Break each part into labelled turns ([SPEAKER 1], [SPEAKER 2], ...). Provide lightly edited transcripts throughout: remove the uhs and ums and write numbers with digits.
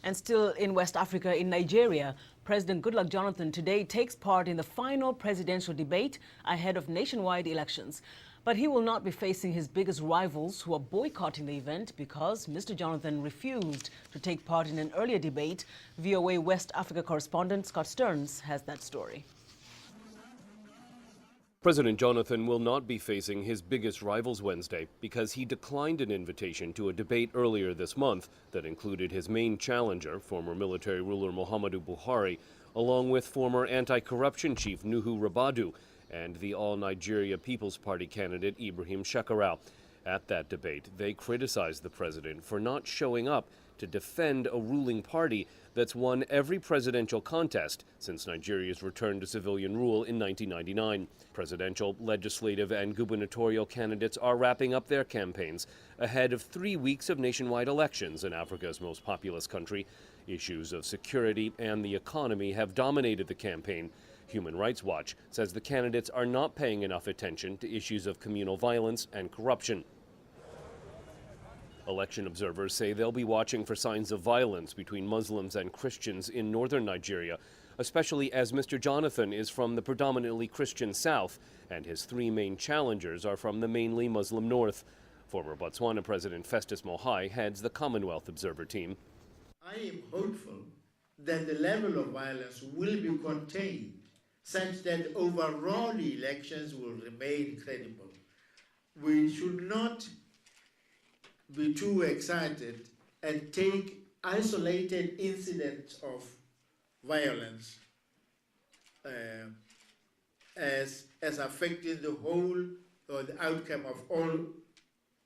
[SPEAKER 1] And still in West Africa, in Nigeria, President Goodluck Jonathan today takes part in the final presidential debate ahead of nationwide elections. But he will not be facing his biggest rivals who are boycotting the event because Mr. Jonathan refused to take part in an earlier debate. VOA West Africa correspondent Scott Stearns has that story.
[SPEAKER 2] President Jonathan will not be facing his biggest rivals Wednesday because he declined an invitation to a debate earlier this month that included his main challenger, former military ruler Muhammadu Buhari, along with former anti-corruption chief Nuhu Ribadu and the All Nigeria People's Party candidate Ibrahim Shekarau. At that debate, they criticized the president for not showing up to defend a ruling party that's won every presidential contest since Nigeria's return to civilian rule in 1999. Presidential, legislative, and gubernatorial candidates are wrapping up their campaigns ahead of 3 weeks of nationwide elections in Africa's most populous country. Issues of security and the economy have dominated the campaign. Human Rights Watch says the candidates are not paying enough attention to issues of communal violence and corruption. Election observers say they'll be watching for signs of violence between Muslims and Christians in northern Nigeria, especially as Mr. Jonathan is from the predominantly Christian south and his three main challengers are from the mainly Muslim north. Former Botswana President Festus Mogae heads the Commonwealth Observer team.
[SPEAKER 3] I am hopeful that the level of violence will be contained such that overall the elections will remain credible. We should not be too excited and take isolated incidents of violence as affecting the whole or the outcome of all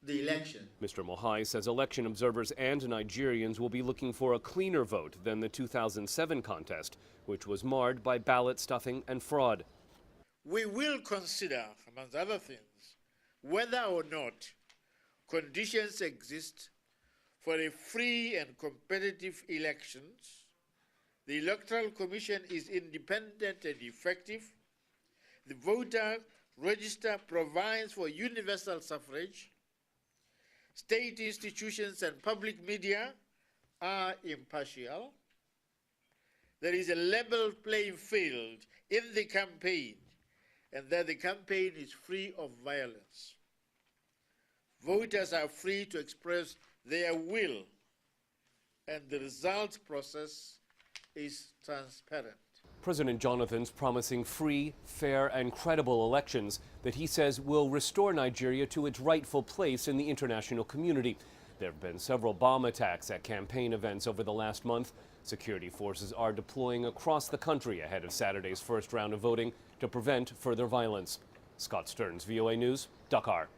[SPEAKER 3] the election.
[SPEAKER 2] Mr. Mogae says election observers and Nigerians will be looking for a cleaner vote than the 2007 contest, which was marred by ballot stuffing and fraud.
[SPEAKER 3] We will consider, among other things, whether or not conditions exist for a free and competitive elections. The Electoral Commission is independent and effective. The voter register provides for universal suffrage. State institutions and public media are impartial. There is a level playing field in the campaign, and that the campaign is free of violence. Voters are free to express their will, and the results process is transparent.
[SPEAKER 2] President Jonathan's promising free, fair, and credible elections that he says will restore Nigeria to its rightful place in the international community. There have been several bomb attacks at campaign events over the last month. Security forces are deploying across the country ahead of Saturday's first round of voting to prevent further violence. Scott Stearns, VOA News, Dakar.